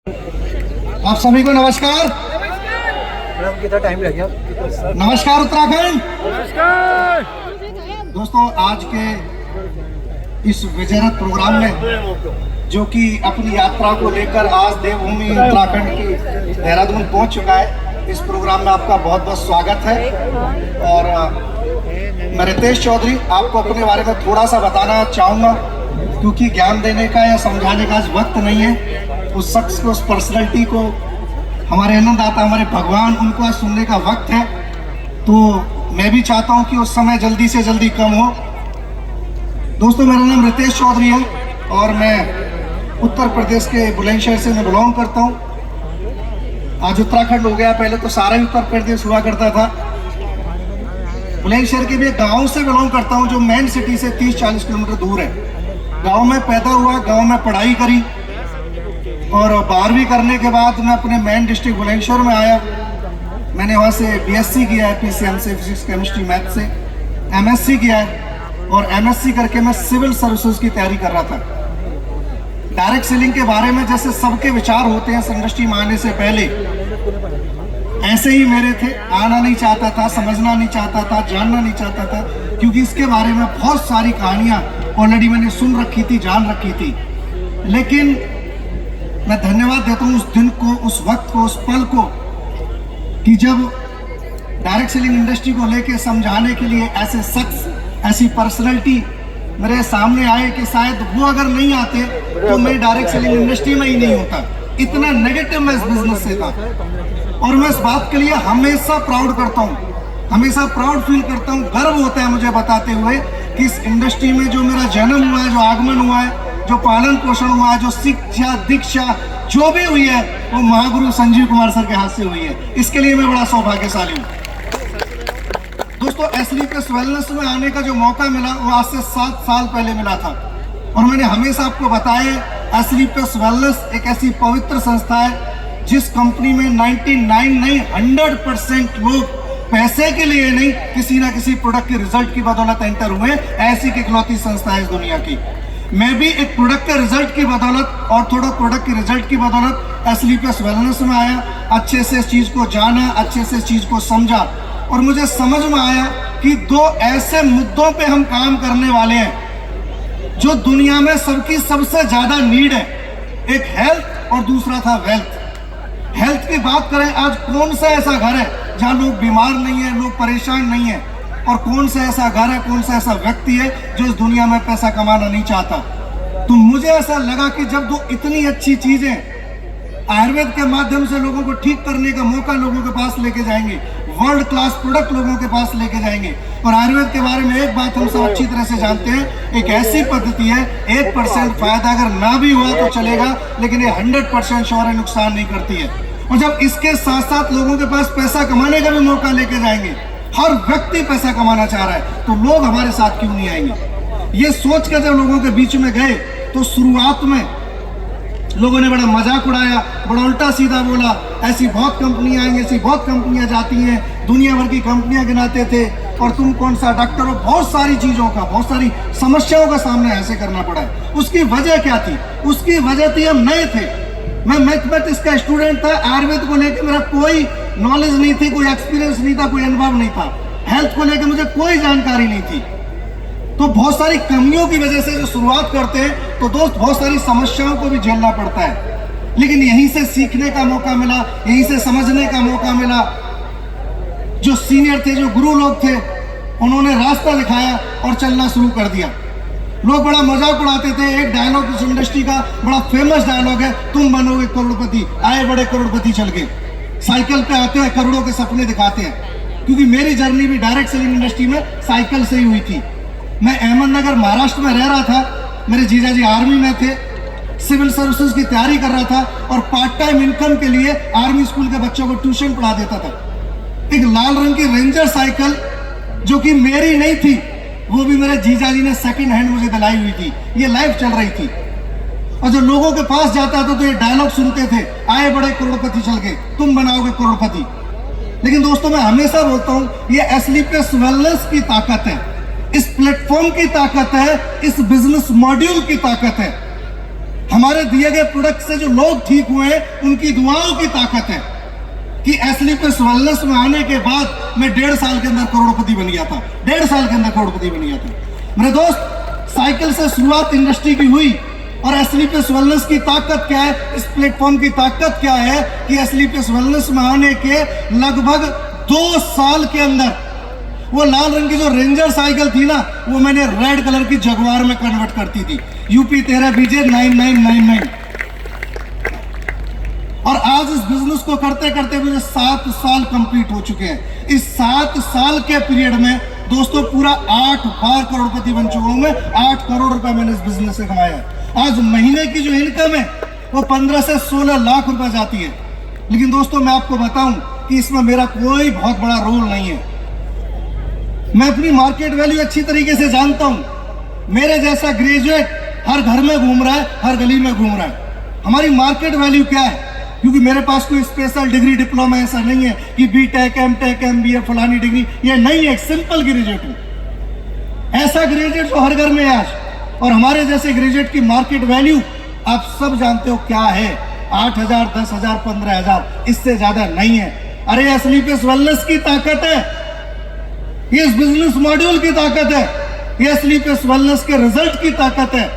आप सभी को नमस्कार। कितना टाइम लग गया? नमस्कार उत्तराखंड। नमस्कार दोस्तों, आज के इस विजयरथ प्रोग्राम में जो कि अपनी यात्रा को लेकर आज देवभूमि उत्तराखंड की देहरादून पहुंच चुका है, इस प्रोग्राम में आपका बहुत बहुत स्वागत है। और मैं रितेश चौधरी आपको अपने बारे में थोड़ा सा बताना चाहूँगा, क्योंकि ज्ञान देने का या समझाने का आज वक्त नहीं है। उस शख्स को, उस पर्सनैलिटी को, हमारे अन्नदाता, हमारे भगवान, उनको आज सुनने का वक्त है। तो मैं भी चाहता हूं कि उस समय जल्दी से जल्दी कम हो। दोस्तों, मेरा नाम रितेश चौधरी है और मैं उत्तर प्रदेश के बुलंदशहर से मैं बिलोंग करता हूं। आज उत्तराखंड हो गया, पहले तो सारा ही उत्तर प्रदेश हुआ करता था। बुलंदशहर के भी एक गाँव से बिलोंग करता हूँ जो मेन सिटी से 30-40 किलोमीटर दूर है। गाँव में पैदा हुआ, गाँव में पढ़ाई करी और 12वीं करने के बाद मैं अपने मेन डिस्ट्रिक्ट बुलंदशहर में आया। मैंने वहाँ से बीएससी किया है पीसीएम से, फिजिक्स केमिस्ट्री मैथ से, एमएससी किया है और एमएससी करके मैं सिविल सर्विसेज की तैयारी कर रहा था। डायरेक्ट सेलिंग के बारे में जैसे सबके विचार होते हैं इंडस्ट्री में आने से पहले, ऐसे ही मेरे थे। आना नहीं चाहता था, समझना नहीं चाहता था, जानना नहीं चाहता था, क्योंकि इसके बारे में बहुत सारी कहानियाँ ऑलरेडी मैंने सुन रखी थी, जान रखी थी। लेकिन मैं धन्यवाद देता हूँ उस दिन को, उस वक्त को, उस पल को, कि जब डायरेक्ट सेलिंग इंडस्ट्री को लेके समझाने के लिए ऐसे शख्स, ऐसी पर्सनैलिटी मेरे सामने आए कि शायद वो अगर नहीं आते तो मैं डायरेक्ट सेलिंग इंडस्ट्री में ही नहीं होता। इतना नेगेटिव मैं इस बिजनेस से था और मैं इस बात के लिए हमेशा प्राउड करता हूँ, हमेशा प्राउड फील करता हूँ। गर्व होता है मुझे बताते हुए कि इस इंडस्ट्री में जो मेरा जन्म हुआ है, जो आगमन हुआ है, जो पालन पोषण हुआ है, जो शिक्षा दीक्षा जो भी हुई है, वो महागुरु संजीव कुमार सर के हाथ से हुई है। इसके लिए मैं बड़ा सौभाग्यशाली हूँ। दोस्तों, एसलीपीएस वेलनेस में आने का जो मौका मिला वो आज से 7 साल पहले मिला था और मैंने हमेशा आपको बताया एसलीपीएस वेलनेस एक ऐसी पवित्र संस्था है जिस कंपनी में 99 नहीं 100% लोग पैसे के लिए नहीं, किसी ना किसी प्रोडक्ट के रिजल्ट की बदौलत एंटर हुए। ऐसी की इकलौती संस्था है इस दुनिया की। मैं भी एक प्रोडक्ट के रिजल्ट की बदौलत और थोड़ा प्रोडक्ट के रिजल्ट की बदौलत एसलीपीएस वेलनेस में आया, अच्छे से इस चीज़ को जाना, अच्छे से इस चीज़ को समझा और मुझे समझ में आया कि 2 ऐसे मुद्दों पे हम काम करने वाले हैं जो दुनिया में सबकी सबसे ज़्यादा नीड है। एक हेल्थ और दूसरा था वेल्थ। हेल्थ की बात करें, आज कौन सा ऐसा घर है जहाँ लोग बीमार नहीं है, लोग परेशान नहीं है, और कौन सा ऐसा घर है, कौन सा ऐसा व्यक्ति है जो इस दुनिया में पैसा कमाना नहीं चाहता। तो मुझे ऐसा लगा कि जब 2 इतनी अच्छी चीजें आयुर्वेद के माध्यम से लोगों को ठीक करने का मौका लोगों के पास लेके जाएंगे, वर्ल्ड क्लास प्रोडक्ट लोगों के पास लेके जाएंगे। और आयुर्वेद के बारे में एक बात हम सब अच्छी तरह से जानते हैं, एक ऐसी पद्धति है 1% फायदा अगर ना भी हुआ तो चलेगा, लेकिन ये 100% श्योर है नुकसान नहीं करती है। और जब इसके साथ साथ लोगों के पास पैसा कमाने का भी मौका लेके जाएंगे, हर व्यक्ति पैसा कमाना चाह रहा है, तो लोग हमारे साथ क्यों नहीं आएंगे। ये सोच कर जब लोगों के बीच में गए तो शुरुआत में लोगों ने बड़ा मजाक उड़ाया, बड़ा उल्टा सीधा बोला, ऐसी बहुत कंपनियां आएंगी, ऐसी बहुत कंपनियां जाती हैं, दुनिया भर की कंपनियां गिनाते थे और तुम कौन सा डॉक्टर हो। बहुत सारी चीज़ों का, बहुत सारी समस्याओं का सामना ऐसे करना पड़ा है। उसकी वजह क्या थी? उसकी वजह थी हम नए थे। मैं मैथमेटिक्स का स्टूडेंट था, आयुर्वेद को लेकर मेरा कोई नॉलेज नहीं थी, कोई एक्सपीरियंस नहीं था, कोई अनुभव नहीं था। हेल्थ को लेकर मुझे कोई जानकारी नहीं थी। तो बहुत सारी कमियों की वजह से जो शुरुआत करते हैं तो दोस्त बहुत सारी समस्याओं को भी झेलना पड़ता है, लेकिन यहीं से सीखने का मौका मिला, यहीं से समझने का मौका मिला। जो सीनियर थे, जो गुरु लोग थे, उन्होंने रास्ता दिखाया और चलना शुरू कर दिया। लोग बड़ा मजाक उड़ाते थे। एक डायलॉग इस इंडस्ट्री का बड़ा फेमस डायलॉग है, तुम बनोगे करोड़पति। आए बड़े करोड़पति चल के, साइकिल पे आते हैं, करोड़ों के सपने दिखाते हैं। क्योंकि मेरी जर्नी भी डायरेक्ट सेलिंग इंडस्ट्री में साइकिल से ही हुई थी। मैं अहमदनगर महाराष्ट्र में रह रहा था, मेरे जीजा जी आर्मी में थे, सिविल सर्विसेज की तैयारी कर रहा था और पार्ट टाइम इनकम के लिए आर्मी स्कूल के बच्चों को ट्यूशन पढ़ा देता था। एक लाल रंग की रेंजर साइकिल जो कि मेरी नहीं थी, वो भी मेरे जीजा जी ने सेकंड हैंड मुझे दिलाई हुई थी। ये लाइफ चल रही थी और जो लोगों के पास जाता था तो ये डायलॉग सुनते थे, आए बड़े करोड़पति चल के, तुम बनाओगे करोड़पति। लेकिन दोस्तों, मैं हमेशा बोलता हूँ, ये एसलीपीएस वेलनेस की ताकत है, इस प्लेटफॉर्म की ताकत है, इस बिजनेस मॉड्यूल की ताकत है हमारे दिए गए प्रोडक्ट से जो लोग ठीक हुए हैं उनकी दुआओं की ताकत है कि एस्लीपिस वेलनेस में आने के बाद मैं 1.5 साल के अंदर करोड़पति बन गया था। 1.5 साल के अंदर करोड़पति बन गया था। मेरे दोस्त, साइकिल से शुरुआत इंडस्ट्री की हुई और एस्लीपिस वेलनेस की ताकत क्या है, इस प्लेटफॉर्म की ताकत क्या है कि एस्लीपिस वेलनेस में आने के लगभग 2 साल के अंदर वो लाल रंग की जो रेंजर साइकिल थी ना, वो मैंने रेड कलर की जगुआर में कन्वर्ट करती थी, यूपी 13 BJ 9999। और आज इस बिजनेस को करते करते मुझे 7 साल कंप्लीट हो चुके हैं। इस 7 साल के पीरियड में दोस्तों पूरा 8 बार करोड़पति बन चुका हूं मैं। 8 करोड़ रुपए मैंने इस बिजनेस से कमाया है। आज महीने की जो इनकम है वो 15 से 16 लाख रुपए जाती है। लेकिन दोस्तों मैं आपको बताऊं कि इसमें मेरा कोई बहुत बड़ा रोल नहीं है। मैं अपनी मार्केट वैल्यू अच्छी तरीके से जानता हूं। मेरे जैसा ग्रेजुएट हर घर में घूम रहा है, हर गली में घूम रहा है। हमारी मार्केट वैल्यू क्या है? क्योंकि मेरे पास कोई स्पेशल डिग्री डिप्लोमा ऐसा नहीं है कि BTech M.Tech MBA फलानी डिग्री, ये नहीं है। सिंपल ग्रेजुएट हूं, ऐसा ग्रेजुएट जो हर घर में है आज। और हमारे जैसे ग्रेजुएट की मार्केट वैल्यू आप सब जानते हो क्या है, 8,000 10,000 15,000, इससे ज्यादा नहीं है। अरे एस्लीपिस वेलनेस की ताकत है, ये इस बिजनेस मॉड्यूल की ताकत है, ये एस्लीपिस वेलनेस के रिजल्ट की ताकत है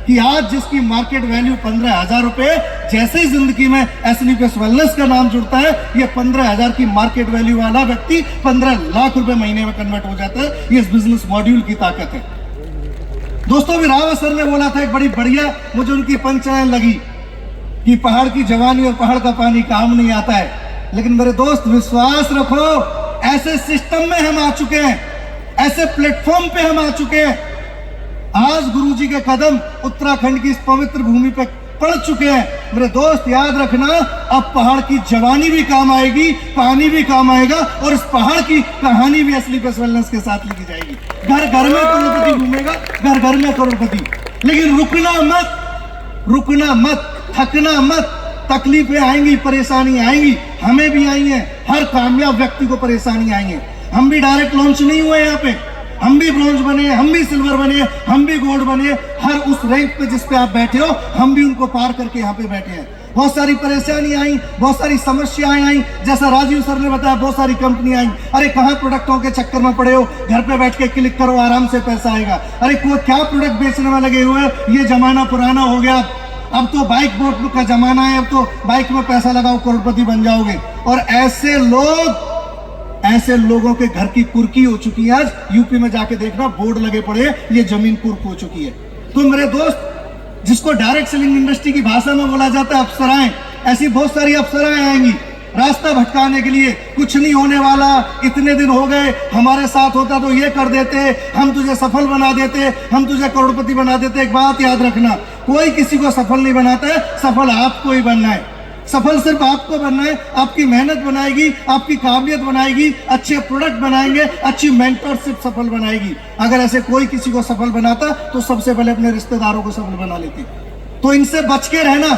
कि आज जिसकी मार्केट वैल्यू 15,000 रुपए, जैसे ही जिंदगी में एस्लीपिस वेलनेस का नाम जुड़ता है, ये 15,000 की मार्केट वैल्यू वाला व्यक्ति 15 लाख रुपए महीने में कन्वर्ट हो जाता है। ये इस बिजनेस मॉड्यूल की ताकत है। दोस्तों अभी रावत सर ने बोला था एक बड़ी बढ़िया, मुझे उनकी पंचलाइन लगी कि पहाड़ की जवानी और पहाड़ का पानी काम नहीं आता है। लेकिन मेरे दोस्त विश्वास रखो, ऐसे सिस्टम में हम आ चुके हैं, ऐसे प्लेटफॉर्म पे हम आ चुके हैं। आज गुरुजी के कदम उत्तराखंड की इस पवित्र भूमि पे पड़ चुके हैं। मेरे दोस्त याद रखना, अब पहाड़ की जवानी भी काम आएगी, पानी भी काम आएगा, और इस पहाड़ की कहानी भी एस्लीपिस वेलनेस के साथ लिखी जाएगी। घर घर में करोड़पति घूमेगा, घर घर में करोड़पति। लेकिन रुकना मत, थकना मत। तकलीफें आएंगी, परेशानी आएंगी, हमें भी आई है, हर कामयाब व्यक्ति को परेशानी आई है। हम भी डायरेक्ट लॉन्च नहीं हुए यहाँ पे, हम भी ब्रॉन्ज बने, हम भी सिल्वर बने, हम भी गोल्ड बने। हर उस रैंक पे जिस पे आप बैठे हो, हम भी उनको पार करके यहाँ पे बैठे हैं। बहुत सारी परेशानी आई, बहुत सारी समस्याएं आई, जैसा राजीव सर ने बताया, बहुत सारी कंपनी आई। अरे कहाँ प्रोडक्टों के चक्कर में पड़े हो, घर पे बैठ के क्लिक करो, आराम से पैसा आएगा। अरे क्या प्रोडक्ट बेचने में लगे हुए, ये जमाना पुराना हो गया। अब तो बाइक बोट का जमाना है, अब तो बाइक में पैसा लगाओ करोड़पति बन जाओगे। और ऐसे लोगों के घर की कुर्की हो चुकी है। आज यूपी में जाके देखना, बोर्ड लगे पड़े, ये जमीन कुर्क हो चुकी है। तो मेरे दोस्त, जिसको डायरेक्ट सेलिंग इंडस्ट्री की भाषा में बोला जाता है अप्सराएं, ऐसी बहुत सारी अप्सराएं आएंगी रास्ता भटकाने के लिए। कुछ नहीं होने वाला, इतने दिन हो गए, हमारे साथ होता तो ये कर देते, हम तुझे सफल बना देते, हम तुझे करोड़पति बना देते। एक बात याद रखना, कोई किसी को सफल नहीं बनाता है, सफल आपको ही बनना है। सफल सिर्फ आपको बनना है। आपकी मेहनत बनाएगी, आपकी काबिलियत बनाएगी, अच्छे प्रोडक्ट बनाएंगे, अच्छी मेंटरशिप सफल बनाएगी। अगर ऐसे कोई किसी को सफल बनाता तो सबसे पहले अपने रिश्तेदारों को सफल बना लेते। तो इनसे बच के रहना।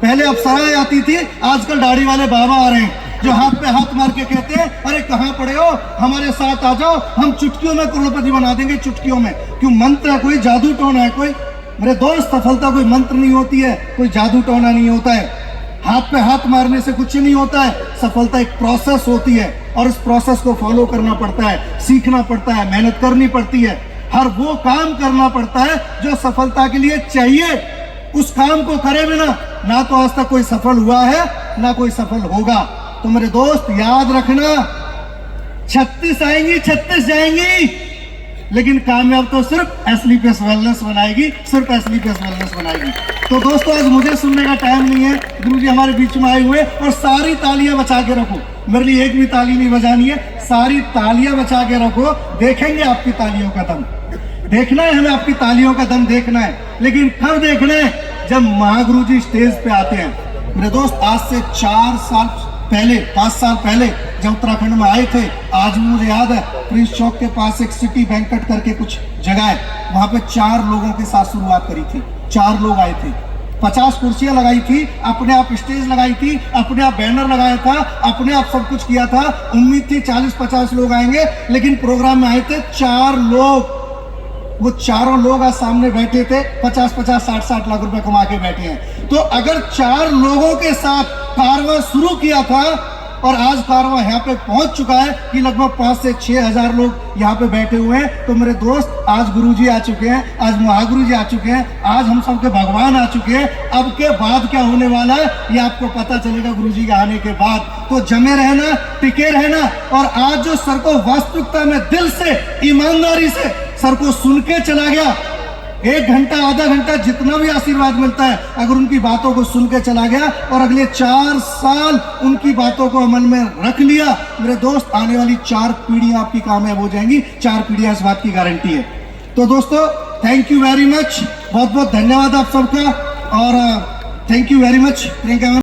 पहले अप्सराएं आती थी, आजकल दाढ़ी वाले बाबा आ रहे हैं जो हाथ पे हाथ मार के कहते हैं, अरे कहाँ पड़े हो, हमारे साथ आ जाओ, हम चुटकियों में करोड़पति बना देंगे। चुटकियों में क्यों? मंत्र है कोई, जादू टोना है कोई? मेरे दोस्त, सफलता कोई मंत्र नहीं होती है, कोई जादू टोना नहीं होता है। हाथ पे हाथ मारने से कुछ नहीं होता है। सफलता एक प्रोसेस होती है और इस प्रोसेस को फॉलो करना पड़ता है, सीखना पड़ता है, मेहनत करनी पड़ती है, हर वो काम करना पड़ता है जो सफलता के लिए चाहिए। उस काम को करे बिना ना तो आज तक कोई सफल हुआ है, ना कोई सफल होगा। तो मेरे दोस्त याद रखना, 36 आएंगी, 36 जाएंगी, लेकिन कामयाब तो सिर्फ एस्लीपिस वेलनेस बनाएगी, सिर्फ एस्लीपिस वेलनेस बनाएगी। तो दोस्तों आज मुझे सुनने का टाइम नहीं है, गुरुजी हमारे बीच में आए हुए, और सारी तालियां बचा के रखो। मेरे लिए एक भी ताली नहीं बजानी है, सारी तालियां बचा के रखो। देखेंगे आपकी तालियों का दम, देखना है हमें, आपकी तालियों का दम देखना है। लेकिन कब देखना है? जब महागुरुजी स्टेज पे आते हैं। मेरे दोस्त आज से 4 साल पहले, 5 साल पहले जब उत्तराखंड में आए थे, आज भी मुझे याद है, प्रिंस चौक के पास एक सिटी बैंकेट करके कुछ जगह है, वहां पे 4 लोगों के साथ शुरुआत करी थी। 4 लोग आए थे, 50 कुर्सियां लगाई थी, अपने आप स्टेज लगाई थी, अपने आप बैनर लगाया था, अपने आप सब कुछ किया था। उम्मीद थी 40-50 लोग आएंगे, लेकिन प्रोग्राम में आए थे 4 लोग। वो चारों लोग आज सामने बैठे थे, 50-50, 60-60 लाख रुपए कमा के बैठे हैं। तो अगर 4 लोगों के साथ कारवां शुरू किया था और आज कारवां यहाँ पे पहुंच चुका है कि लगभग 5 से 6 हजार लोग यहाँ पे बैठे हुए हैं, तो मेरे दोस्त आज गुरुजी आ चुके हैं, आज महागुरु जी आ चुके हैं, आज हम सबके भगवान आ चुके हैं। अब के बाद क्या होने वाला है ये आपको पता चलेगा गुरुजी के आने के बाद। तो जमे रहना, टिके रहना, और आज जो सर को वास्तविकता में दिल से ईमानदारी से सर को सुन के चला गया, 1 घंटा आधा घंटा जितना भी आशीर्वाद मिलता है, अगर उनकी बातों को सुन के चला गया और अगले 4 साल उनकी बातों को अमल में रख लिया, मेरे दोस्त आने वाली 4 पीढ़ियां आपकी कामयाब हो जाएंगी। 4 पीढ़ियां इस बात की गारंटी है। तो दोस्तों थैंक यू वेरी मच, बहुत बहुत धन्यवाद आप सबका, और thank you very much Priyanka.